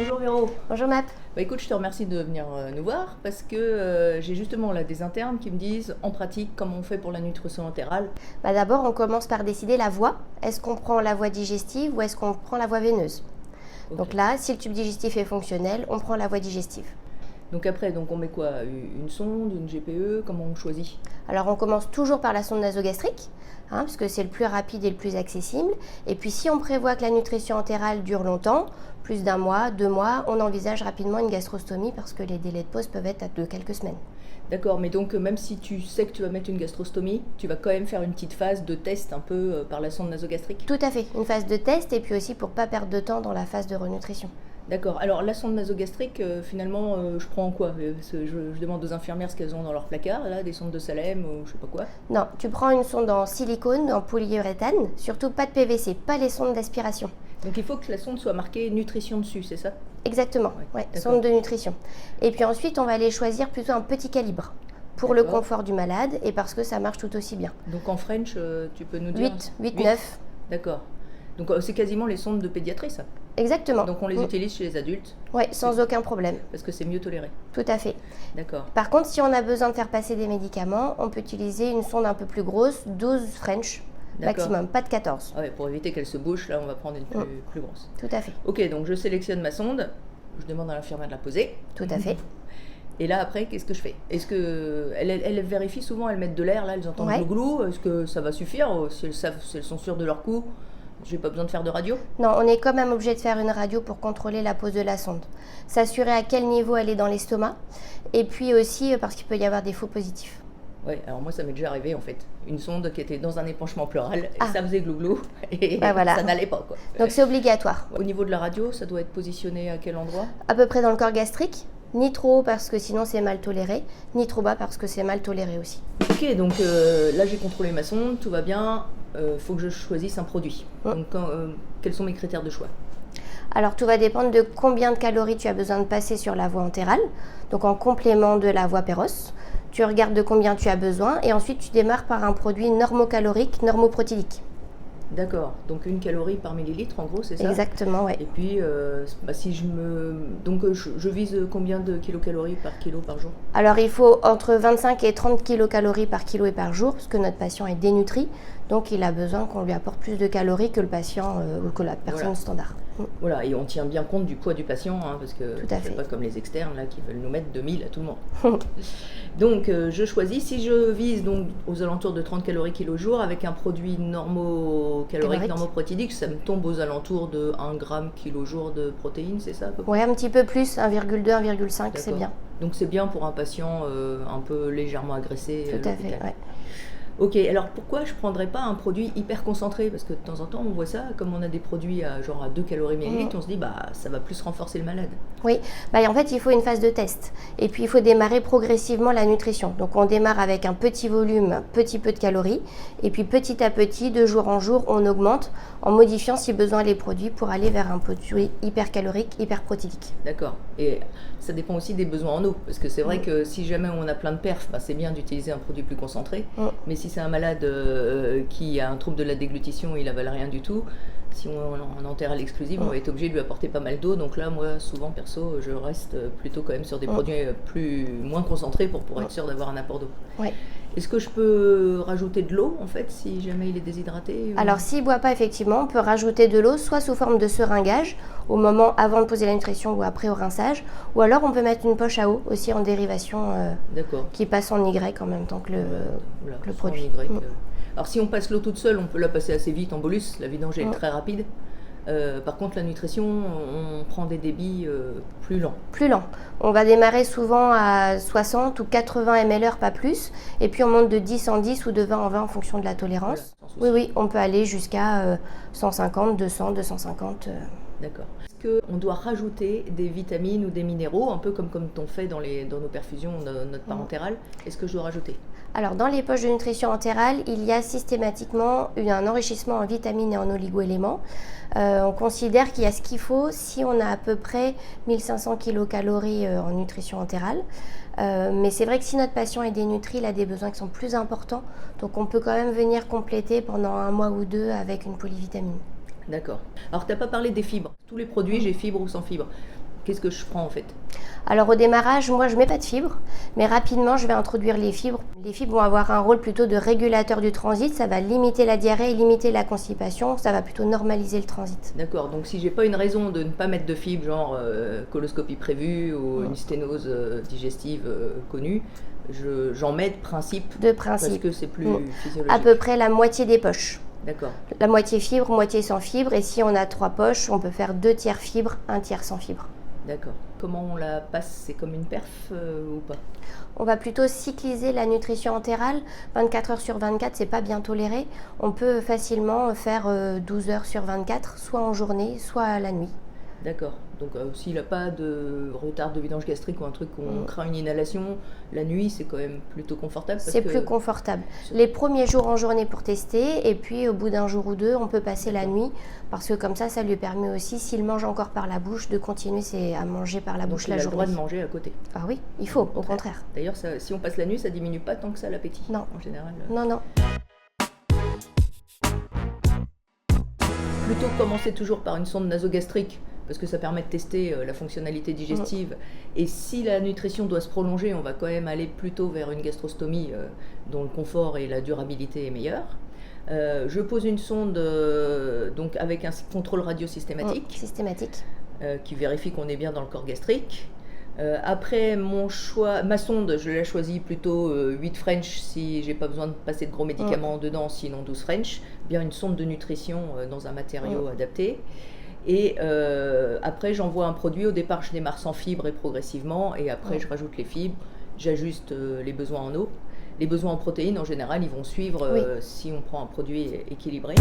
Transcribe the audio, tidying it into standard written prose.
Bonjour Véro. Bonjour Map. Écoute, je te remercie de venir nous voir parce que j'ai justement là des internes qui me disent en pratique comment on fait pour la nutrition entérale. D'abord, on commence par décider la voie. Est-ce qu'on prend la voie digestive ou est-ce qu'on prend la voie veineuse? Ok. Donc là, si le tube digestif est fonctionnel, on prend la voie digestive. Donc après, on met quoi? Une sonde, une GPE? Comment on choisit? Alors on commence toujours par la sonde nasogastrique, puisque c'est le plus rapide et le plus accessible. Et puis si on prévoit que la nutrition entérale dure longtemps, plus d'un mois, 2 mois, on envisage rapidement une gastrostomie parce que les délais de pause peuvent être de quelques semaines. D'accord, mais donc même si tu sais que tu vas mettre une gastrostomie, tu vas quand même faire une petite phase de test un peu par la sonde nasogastrique? Tout à fait, une phase de test et puis aussi pour ne pas perdre de temps dans la phase de renutrition. D'accord. Alors la sonde nasogastrique, finalement, je prends en quoi? Parce que je demande aux infirmières ce qu'elles ont dans leur placard, là, des sondes de Salem ou je sais pas quoi. Non, tu prends une sonde en silicone, en polyuréthane, surtout pas de PVC, pas les sondes d'aspiration. Donc il faut que la sonde soit marquée nutrition dessus, c'est ça? Exactement, Ouais, sonde de nutrition. Et puis ensuite, on va aller choisir plutôt un petit calibre pour le confort du malade et parce que ça marche tout aussi bien. Donc en French, tu peux nous dire 8, 9. D'accord. Donc c'est quasiment les sondes de pédiatrie, ça? Exactement. Donc on les utilise chez les adultes? Oui, sans aucun problème. Parce que c'est mieux toléré? Tout à fait. D'accord. Par contre, si on a besoin de faire passer des médicaments, on peut utiliser une sonde un peu plus grosse, 12 French maximum, pas de 14. Ah ouais, pour éviter qu'elle se bouche, là on va prendre une plus grosse. Tout à fait. Ok, donc je sélectionne ma sonde, je demande à l'infirmière de la poser. Tout à fait. Et là après, qu'est-ce que je fais? Est-ce que elles vérifient souvent, elles mettent de l'air, là elles entendent glou-glou, est-ce que ça va suffire? Si elles savent, si elles sont sûres de leur coup, j'ai pas besoin de faire de radio? Non, on est quand même obligé de faire une radio pour contrôler la pose de la sonde. S'assurer à quel niveau elle est dans l'estomac. Et puis aussi parce qu'il peut y avoir des faux positifs. Oui, alors moi ça m'est déjà arrivé en fait. Une sonde qui était dans un épanchement pleural, et ça faisait glouglou et voilà. Ça n'allait pas quoi. Donc c'est obligatoire. Au niveau de la radio, ça doit être positionné à quel endroit? À peu près dans le corps gastrique. Ni trop haut parce que sinon c'est mal toléré, ni trop bas parce que c'est mal toléré aussi. Ok, donc là j'ai contrôlé ma sonde, tout va bien. Faut que je choisisse un produit. Donc quels sont mes critères de choix? Alors tout va dépendre de combien de calories tu as besoin de passer sur la voie entérale, donc en complément de la voie péros. Tu regardes de combien tu as besoin et ensuite tu démarres par un produit normocalorique, normoprotidique. D'accord, donc 1 calorie par millilitre en gros, c'est ça? Exactement, ouais. Et puis si je vise combien de kilocalories par kilo par jour? Alors il faut entre 25 et 30 kilocalories par kilo et par jour parce que notre patient est dénutri, donc il a besoin qu'on lui apporte plus de calories que le patient ou que la personne standard. Voilà, et on tient bien compte du poids du patient, parce que c'est pas comme les externes là qui veulent nous mettre 2000 à tout le monde. Donc je choisis, si je vise donc aux alentours de 30 calories kilo jour avec un produit normocalorique, normoprotidique, ça me tombe aux alentours de 1 gramme kilo jour de protéines, c'est ça? Oui, un petit peu plus, 1,2, 1,5, c'est bien. Donc c'est bien pour un patient un peu légèrement agressé. Tout à fait, ouais. Ok, alors pourquoi je ne prendrais pas un produit hyper concentré? Parce que de temps en temps, on voit ça, comme on a des produits à 2 calories millilitre, on se dit ça va plus renforcer le malade. Oui, en fait, il faut une phase de test. Et puis, il faut démarrer progressivement la nutrition. Donc, on démarre avec un petit volume, petit peu de calories. Et puis, petit à petit, de jour en jour, on augmente en modifiant, si besoin, les produits pour aller vers un produit hyper calorique, hyper protéique. D'accord. Et ça dépend aussi des besoins en eau. Parce que c'est vrai que si jamais on a plein de perfs, c'est bien d'utiliser un produit plus concentré. Mais si c'est un malade qui a un trouble de la déglutition, il n'avale rien du tout, si on enterre à l'exclusive, on va être obligé de lui apporter pas mal d'eau. Donc là, moi, souvent, perso, je reste plutôt quand même sur des produits moins concentrés pour être sûr d'avoir un apport d'eau. Ouais. Est-ce que je peux rajouter de l'eau, en fait, si jamais il est déshydraté? Alors, s'il ne boit pas, effectivement, on peut rajouter de l'eau, soit sous forme de seringuage, au moment avant de poser la nutrition ou après au rinçage, ou alors on peut mettre une poche à eau, aussi en dérivation, qui passe en Y en même temps que le produit. Alors, si on passe l'eau toute seule, on peut la passer assez vite en bolus, la vidange est très rapide. Par contre, la nutrition, on prend des débits plus lents. Plus lents. On va démarrer souvent à 60 ou 80 ml/h, pas plus. Et puis on monte de 10 en 10 ou de 20 en 20 en fonction de la tolérance. Voilà, oui, on peut aller jusqu'à 150, 200, 250. D'accord. Est-ce qu'on doit rajouter des vitamines ou des minéraux, un peu comme on fait dans nos perfusions, notre parentéral? Est-ce que je dois rajouter? Alors, dans les poches de nutrition entérale, il y a systématiquement un enrichissement en vitamines et en oligo-éléments. On considère qu'il y a ce qu'il faut si on a à peu près 1500 kilocalories en nutrition entérale. Mais c'est vrai que si notre patient est dénutri, il a des besoins qui sont plus importants. Donc, on peut quand même venir compléter pendant 1 mois ou 2 avec une polyvitamine. D'accord. Alors, tu n'as pas parlé des fibres. Tous les produits, j'ai fibres ou sans fibres. Qu'est-ce que je prends en fait? Alors au démarrage, moi je mets pas de fibres, mais rapidement je vais introduire les fibres. Les fibres vont avoir un rôle plutôt de régulateur du transit, ça va limiter la diarrhée, limiter la constipation, ça va plutôt normaliser le transit. D'accord, donc si j'ai pas une raison de ne pas mettre de fibres, genre coloscopie prévue ou une sténose digestive connue, j'en mets de principe, parce que c'est plus physiologique. À peu près la moitié des poches. D'accord. La moitié fibre, moitié sans fibre, et si on a 3 poches, on peut faire 2 tiers fibre, 1 tiers sans fibre. D'accord. Comment on la passe? C'est comme une perf ou pas? On va plutôt cycliser la nutrition entérale. 24 heures sur 24, c'est pas bien toléré. On peut facilement faire 12 heures sur 24, soit en journée, soit la nuit. D'accord. Donc s'il n'a pas de retard de vidange gastrique ou un truc qu'on craint une inhalation, la nuit c'est quand même plutôt confortable. C'est plus confortable. Les premiers jours en journée pour tester, et puis au bout d'un jour ou deux, on peut passer la nuit, parce que comme ça lui permet aussi, s'il mange encore par la bouche, de continuer à manger par la bouche la journée. Il a le droit de manger à côté. Ah oui, il faut, au contraire. D'ailleurs, si on passe la nuit, ça diminue pas tant que ça l'appétit. Non. En général. Non. Plutôt commencer toujours par une sonde nasogastrique, parce que ça permet de tester la fonctionnalité digestive. Et si la nutrition doit se prolonger, on va quand même aller plutôt vers une gastrostomie dont le confort et la durabilité est meilleur. Je pose une sonde donc avec un contrôle radio systématique. Qui vérifie qu'on est bien dans le corps gastrique. Après ma sonde, je la choisis plutôt 8 French si j'ai pas besoin de passer de gros médicaments dedans, sinon 12 French. Bien une sonde de nutrition dans un matériau adapté. Et après j'envoie un produit. Au départ je démarre sans fibres et progressivement, et après je rajoute les fibres, j'ajuste les besoins en eau. Les besoins en protéines en général ils vont suivre si on prend un produit équilibré.